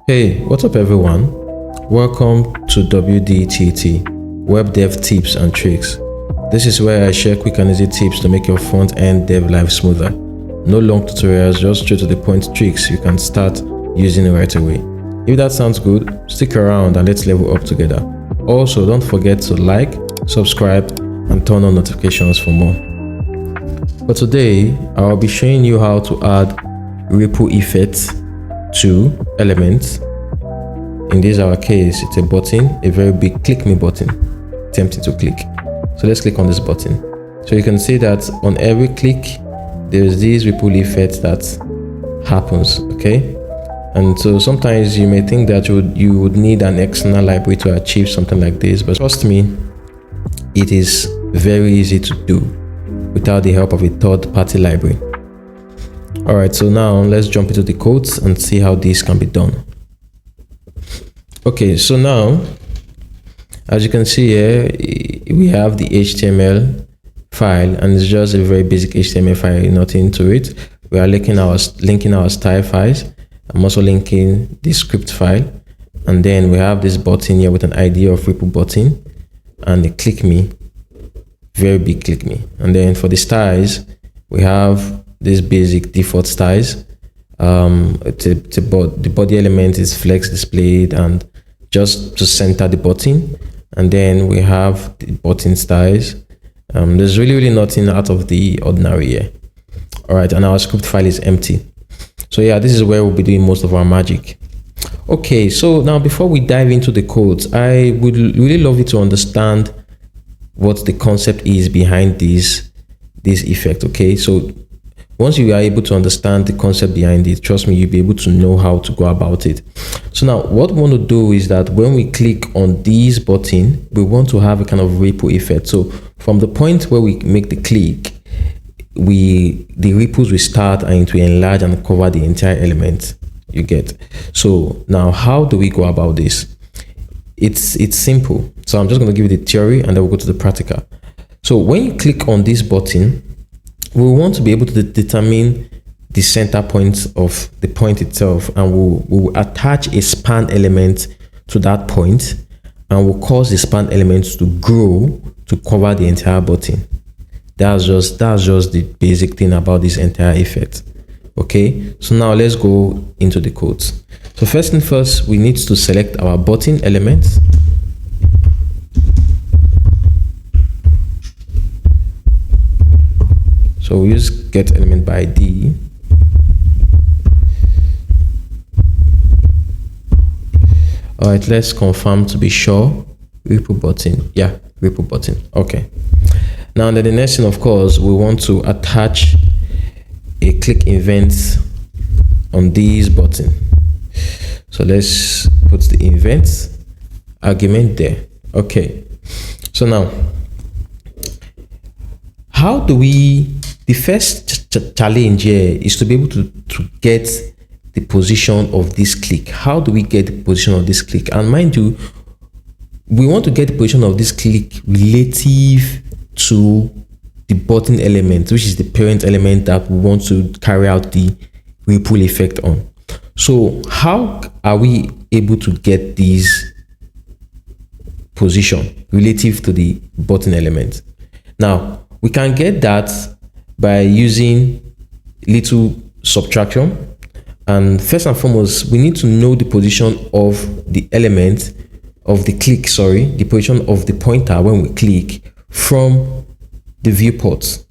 Hey, what's up everyone? Welcome to WDTT, Web Dev Tips and Tricks. This is where I share quick and easy tips to make your front-end dev life smoother. No long tutorials, just straight to the point tricks you can start using right away. If that sounds good, stick around and let's level up together. Also, don't forget to like, subscribe, and turn on notifications for more. For today, I'll be showing you how to add ripple effects to elements. In this our case, it's a button, a very big click me button, tempting to click. So let's click on this button. So you can see that on every click there's this ripple effect that happens, okay? And so sometimes you may think that you would need an external library to achieve something like this, but trust me, it is very easy to do without the help of a third-party library. Alright, so now let's jump into the codes and see how this can be done. Okay, so now, as you can see here, we have the HTML file, and it's just a very basic HTML file, nothing to it. We are linking our style files. I'm also linking the script file, and then we have this button here with an ID of ripple button and a click me, very big click me. And then for the styles, we have this basic default styles. The body element is flex displayed and just to center the button, and then we have the button styles. There's really nothing out of the ordinary here. All right, and our script file is empty. So yeah, this is where we'll be doing most of our magic. Okay, so now before we dive into the codes, I would really love you to understand what the concept is behind this effect. Okay, so once you are able to understand the concept behind it, trust me, you'll be able to know how to go about it. So now what we want to do is that when we click on this button, we want to have a kind of ripple effect. So from the point where we make the click, the ripples will start and it will enlarge and cover the entire element, you get. So now how do we go about this? It's simple. So I'm just going to give you the theory and then we'll go to the practical. So when you click on this button, we want to be able to determine the center point of the point itself, and we'll attach a span element to that point, and we'll cause the span elements to grow to cover the entire button. That's just the basic thing about this entire effect. Okay, so now let's go into the codes. So first thing first, we need to select our button element. So we use get element by ID. All right, let's confirm to be sure. Ripple button, yeah, ripple button. Okay. Now then the next thing, of course, we want to attach a click event on this button. So let's put the event argument there. Okay. So now, how do we? The first challenge here is to be able to get the position of this click. How do we get the position of this click? And mind you, we want to get the position of this click relative to the button element, which is the parent element that we want to carry out the ripple effect on. So how are we able to get this position relative to the button element? Now, we can get that by using little subtraction. And first and foremost, we need to know the position of the element of the click, the position of the pointer when we click from the viewport.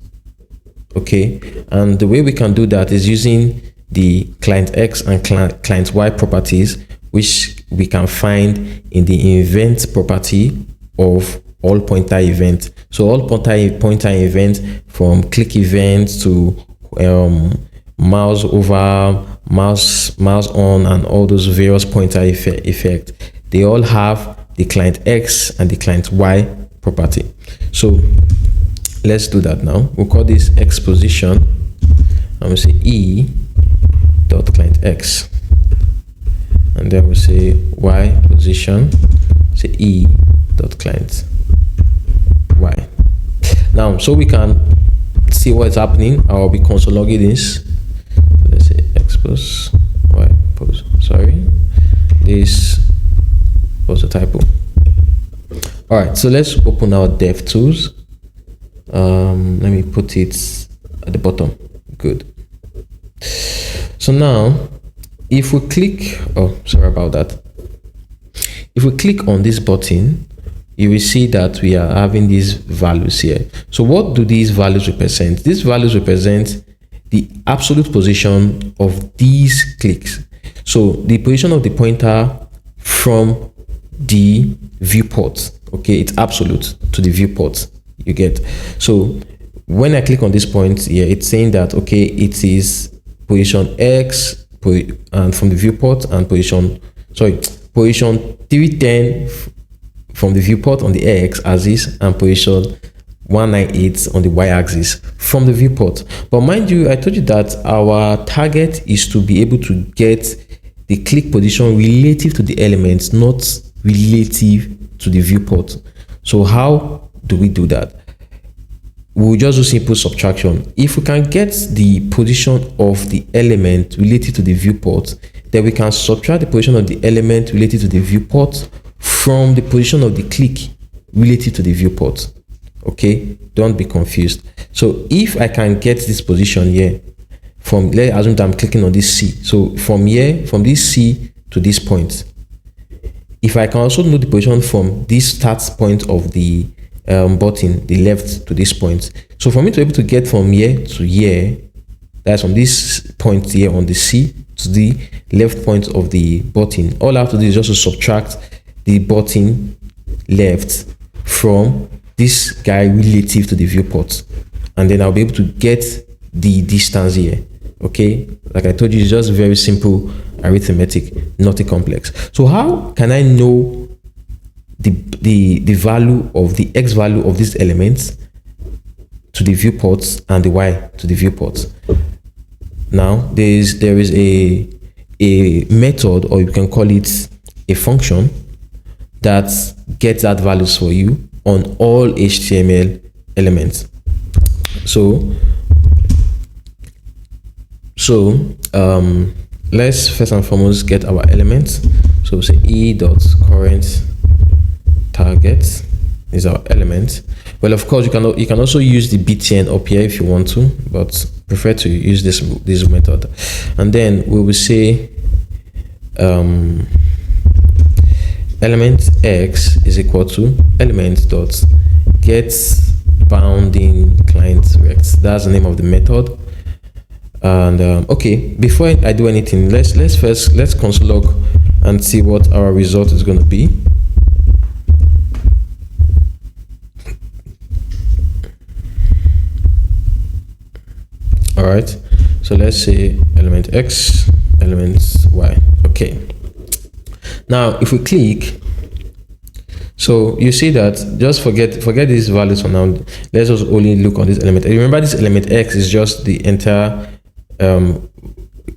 Okay, and the way we can do that is using the client X and client Y properties, which we can find in the event property of all pointer event. So all pointer event, from click event to mouse over, mouse on, and all those various pointer effect, they all have the client X and the client Y property. So let's do that now. We'll call this X position, and we'll say E dot client X, and then we'll say Y position, say E dot client Y. Now, so we can see what's happening, I'll be console logging this. Let's say X post Y post, sorry. this was a typo. All right, so let's open our dev tools. Let me put it at the bottom. Good. So now if we click, oh, sorry about that. If we click on this button, you will see that we are having these values here. So what do these values represent? These values represent the absolute position of these clicks. So the position of the pointer from the viewport, okay, it's absolute to the viewport, you get. So when I click on this point here, it's saying that, okay, it is position X and from the viewport, and position 310 from the viewport on the X axis, and position 198 on the Y axis from the viewport. But mind you, I told you that our target is to be able to get the click position relative to the elements, not relative to the viewport. So how do we do that? We'll just do simple subtraction. If we can get the position of the element related to the viewport, then we can subtract the position of the element related to the viewport from the position of the click related to the viewport. Okay, don't be confused. So if I can get this position here from, let's assume that I'm clicking on this C. So from here, from this C to this point, if I can also know the position from this start point of the button, the left to this point. So for me to be able to get from here to here, that's from this point here on the C to the left point of the button, all I have to do is just to subtract the button left from this guy relative to the viewport, and then I'll be able to get the distance here. Okay, like I told you, it's just very simple arithmetic, nothing complex. So how can I know the value of the X value of these elements to the viewports and the Y to the viewports? Now there is a method, or you can call it a function, that gets that values for you on all HTML elements. So let's first and foremost get our elements. So say e.current target is our element. Well, of course, you can also use the btn up here if you want to, but prefer to use this method. And then we will say element x is equal to element dot get bounding client rect. That's the name of the method. And okay, before I do anything, let's console log and see what our result is going to be. All right, so let's say element x, element y. Okay, now if we click, so you see that, just forget these values for now. Let's just only look on this element. Remember, this element x is just the entire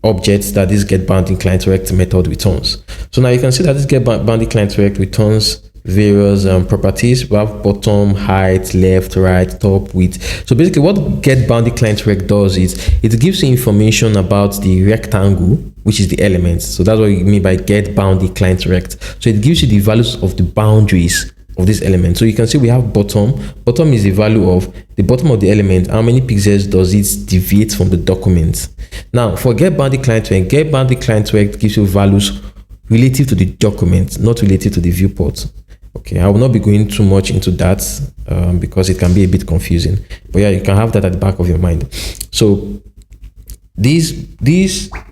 objects that this get bounding client rect method returns. So now you can see that this get bounding client rect returns various properties. We have bottom, height, left, right, top, width. So basically what get bounding client rect does is it gives you information about the rectangle, which is the elements. So that's what we mean by get bounding client rect. So it gives you the values of the boundaries of this element. So you can see we have bottom. Bottom is the value of the bottom of the element. How many pixels does it deviate from the document? Now for get bounding client rect gives you values relative to the document, not relative to the viewport. Okay, I will not be going too much into that because it can be a bit confusing. But yeah, you can have that at the back of your mind. So this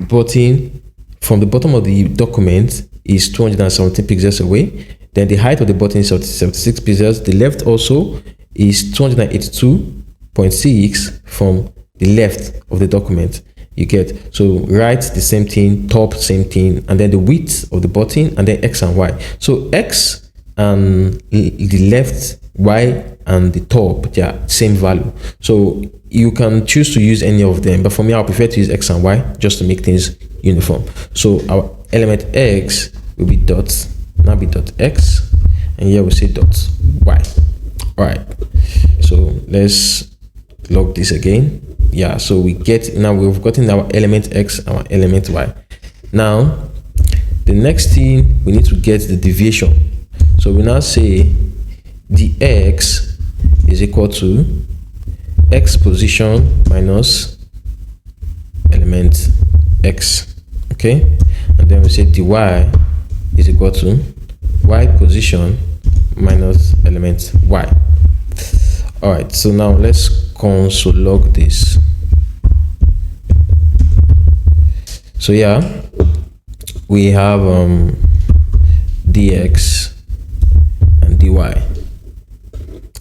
button from the bottom of the document is 217 pixels away. Then the height of the button is 76 pixels. The left also is 282.6 from the left of the document. You get, so right, the same thing, top, same thing, and then the width of the button, and then x and y. So x and the left, y and the top, yeah, same value. So you can choose to use any of them, but for me, I prefer to use x and y just to make things uniform. So our element x will be dot, now be dot x, and here we say dot y. All right, so let's log this again. Yeah, so we get, now we've gotten our element x, our element y. Now the next thing we need to get the deviation. So we now say the x is equal to x position minus element x, okay, and then we say dy is equal to y position minus element y. All right, so now let's console log this. So yeah, we have dx and dy.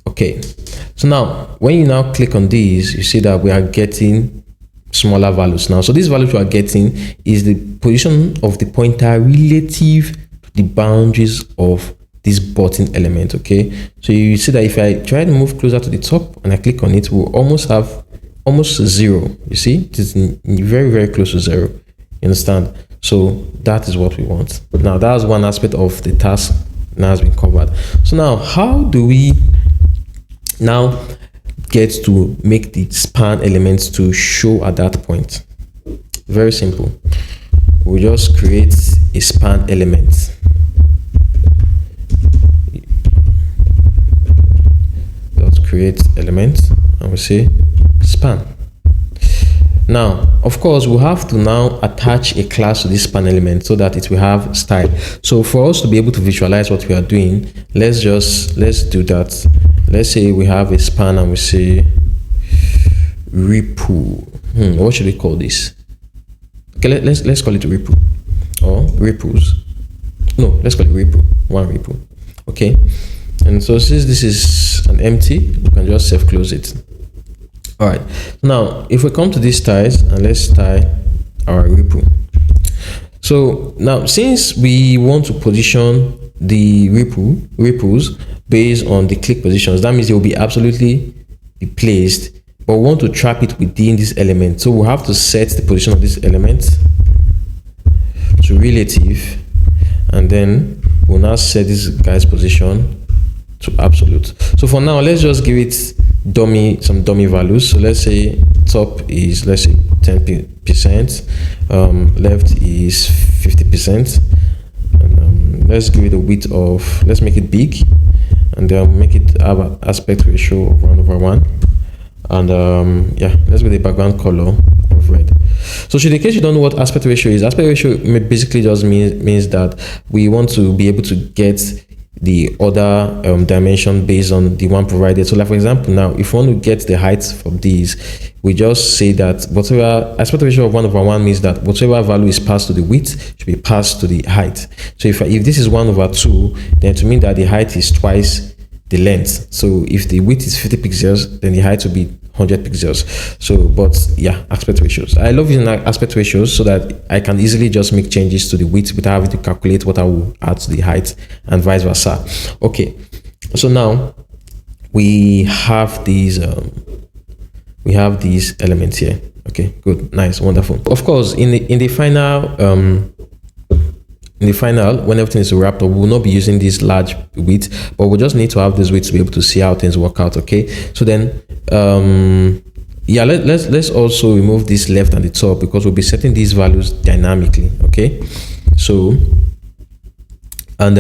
Okay, so now when you now click on these, you see that we are getting smaller values now. So these values we are getting is the position of the pointer relative to the boundaries of this button element. Okay, so you see that if I try to move closer to the top and I click on it, we'll almost have almost 0. You see, it is very, very close to 0. You understand? So that is what we want. Now that's one aspect of the task now has been covered. So now how do we now get to make the span elements to show at that point? Very simple. We just create a span element. Let's create element and we say span. Now, of course, we'll have to now attach a class to this span element so that it will have style. So for us to be able to visualize what we are doing, let's do that. Let's say we have a span and we say repo. What should we call this? Okay, let's call it repo or repos. No, let's call it repo. One repo. Okay. And so since this is an empty, we can just self close it. All right, now if we come to these styles and let's style our repo. So now since we want to position the repos based on the click positions, that means they will be absolutely be placed, but we want to trap it within this element. So we'll have to set the position of this element to relative, and then we'll now set this guy's position to absolute. So for now, let's just give it some dummy values. So let's say top is, let's say 10%, left is 50%, and let's give it a width of, let's make it big, and then make it have an aspect ratio of 1/1, and yeah, let's give the background color of red. So in the case you don't know what aspect ratio is, aspect ratio basically just means that we want to be able to get the other dimension based on the one provided. So like for example, now if we want to get the height from these, we just say that whatever aspect ratio of 1/1 means that whatever value is passed to the width should be passed to the height. So if this is 1/2, then to mean that the height is twice the length. So if the width is 50 pixels, then the height will be 100 pixels. So, but yeah, aspect ratios. I love using aspect ratios so that I can easily just make changes to the width without having to calculate what I will add to the height and vice versa. Okay, so now we have these elements here. Okay, good, nice, wonderful. Of course, in the final, when everything is wrapped up, we will not be using this large width, but we just need to have this width to be able to see how things work out. Okay, so then yeah, let's also remove this left and the top, because we'll be setting these values dynamically. Okay, so and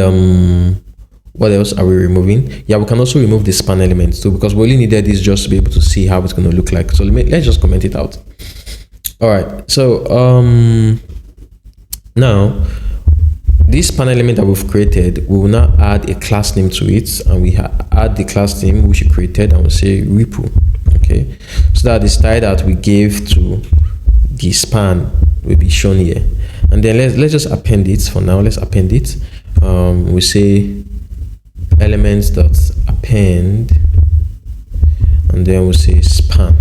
what else are we removing? Yeah, we can also remove the span elements too, because we only needed this just to be able to see how it's going to look like. So let's just comment it out. All right, so now this span element that we've created, we will now add a class name to it, and we add the class name which we created, and we'll say repo. Okay, so that the style that we gave to the span will be shown here, and then let's just append it for now. Let's append it. We say elements.append, and then we'll say span.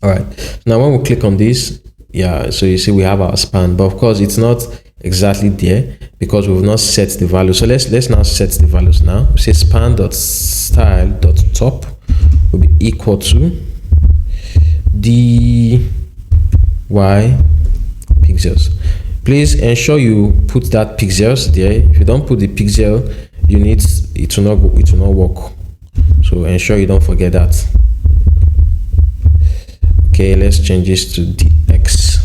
All right, now when we click on this, yeah, so you see we have our span, but of course it's not exactly there because we've not set the value. So let's now set the values now. We say span.style.top will be equal to dy pixels. Please ensure you put that pixels there. If you don't put the pixel, you need it will not work. So ensure you don't forget that. Okay, let's change this to dx.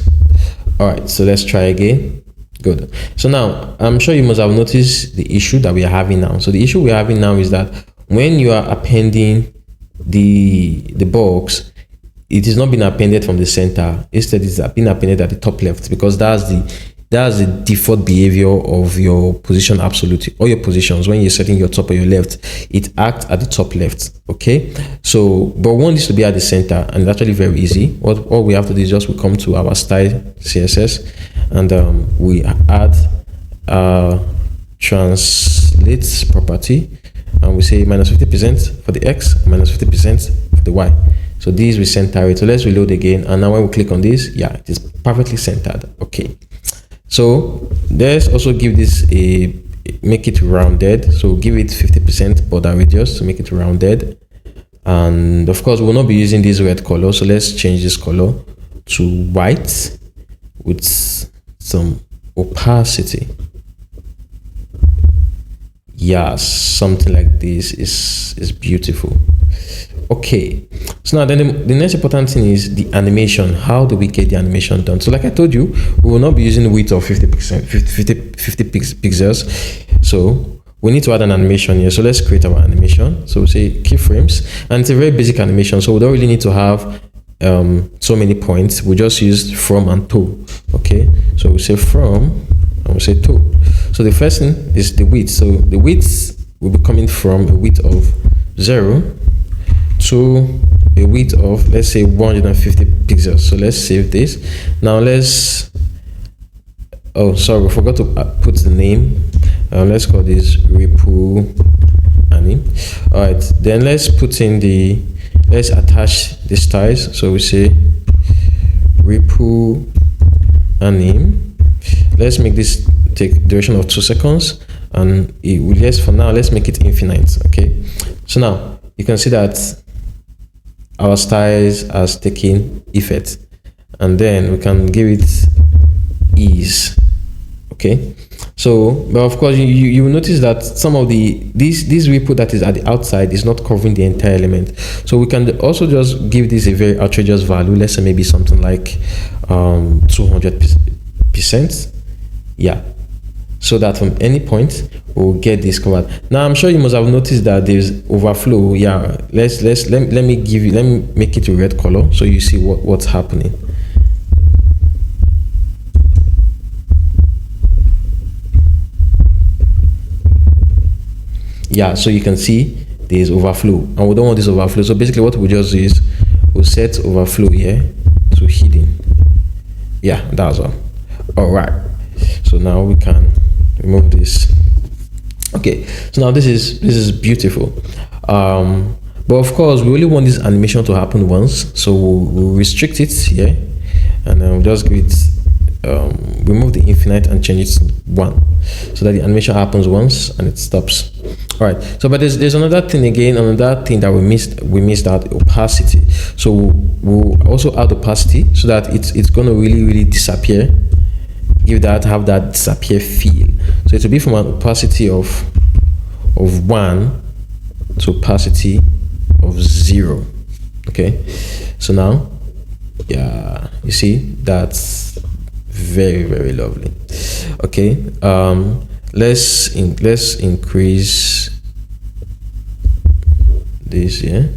All right, so let's try again. Good. So now I'm sure you must have noticed the issue that we are having now. So the issue we're having now is that when you are appending the box, it is not being appended from the center. Instead, it's being appended at the top left, because that's the default behavior of your position absolute. All your positions, when you're setting your top or your left, it acts at the top left. Okay, so but we want this to be at the center, and it's actually very easy. All we have to do is just we come to our style CSS, and we add translate property, and we say -50% for the X, -50% for the Y. So these we center it. So let's reload again, and now when we click on this, yeah, it is perfectly centered. Okay, so let's also give this make it rounded. So give it 50% border radius to make it rounded, and of course we'll not be using this red color, so let's change this color to white with some opacity. Yes, something like this is beautiful. Okay, so now then the next important thing is the animation. How do we get the animation done? So like I told you, we will not be using width of 50 pixels. So we need to add an animation here. So let's create our animation. So we say keyframes, and it's a very basic animation. So we don't really need to have so many points. We just use from and to. Okay, so we say from and we say to. So the first thing is the width. So the width will be coming from a width of 0 to a width of, let's say, 150 pixels. So let's save this. Now let's, oh sorry, we forgot to put the name. Let's call this repo anim. All right, then let's put in let's attach the styles. So we say repo anim. Let's make this take duration of 2 seconds, and it will, yes, for now let's make it infinite. Okay, so now you can see that our styles has taken effect, and then we can give it ease. Okay, so but of course you will notice that some of this repo that is at the outside is not covering the entire element. So we can also just give this a very outrageous value. Let's say maybe something like 200%. Yeah, so that from any point we'll get this covered. Now I'm sure you must have noticed that there's overflow. Yeah, let me make it a red color so you see what's happening. Yeah, so you can see there's overflow, and we don't want this overflow. So basically what we just do is we'll set overflow here to hidden. Yeah, that's all. All right, so now we can remove this. Okay, so now this is beautiful, but of course we only want this animation to happen once, so we'll restrict it here, and then we'll just give it remove the infinite and change it to 1, so that the animation happens once and it stops. All right, so but there's another thing again, another thing that we missed out, opacity. So we'll also add opacity so that it's going to really disappear, have that disappear feel. So it will be from an opacity of 1 to opacity of 0. Okay, so now, yeah, you see that's very lovely. Okay, let's increase this here.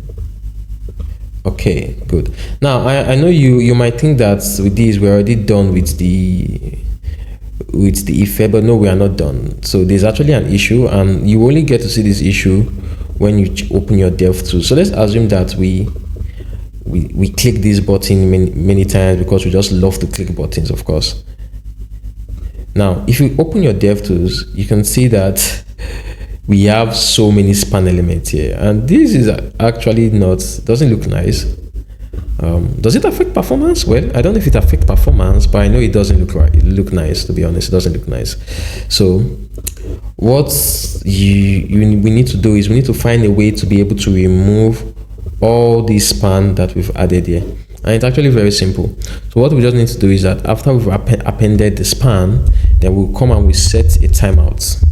Okay, good. Now I know you might think that with this we're already done with the effect, but no, we are not done. So there's actually an issue, and you only get to see this issue when you open your dev tool. So let's assume that we click this button many times because we just love to click buttons, of course. Now if you open your dev tools, you can see that we have so many span elements here, and this is actually doesn't look nice. Does it affect performance? Well, I don't know if it affects performance, but I know it doesn't look nice. To be honest, it doesn't look nice. So what we need to do is we need to find a way to be able to remove all these span that we've added here, and it's actually very simple. So what we just need to do is that after we've appended the span, then we'll come and we set a timeout.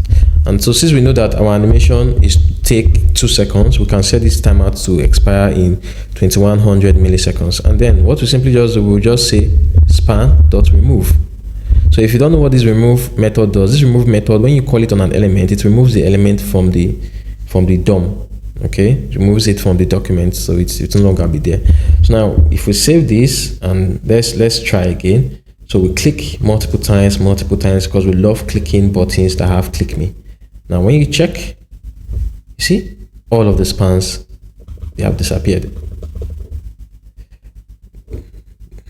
And so since we know that our animation is take 2 seconds, we can set this timeout to expire in 2100 milliseconds. And then what we simply just do, we'll just say span.remove. So if you don't know what this remove method does, this remove method, when you call it on an element, it removes the element from the DOM. Okay, it removes it from the document, so it's no longer be there. So now if we save this and let's try again. So we click multiple times because we love clicking buttons that have click me. Now when you check, you see all of the spans, they have disappeared.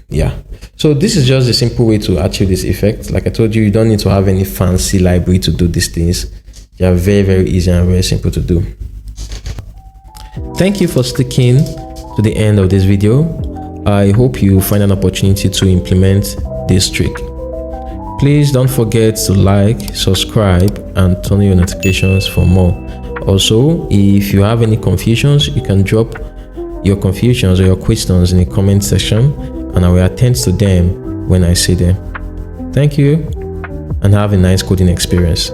Yeah, so this is just a simple way to achieve this effect. Like I told you, you don't need to have any fancy library to do these things. They are very easy and very simple to do. Thank you for sticking to the end of this video. I hope you find an opportunity to implement this trick. Please don't forget to like, subscribe, and turn on your notifications for more. Also, if you have any confusions, you can drop your confusions or your questions in the comment section, and I will attend to them when I see them. Thank you, and have a nice coding experience.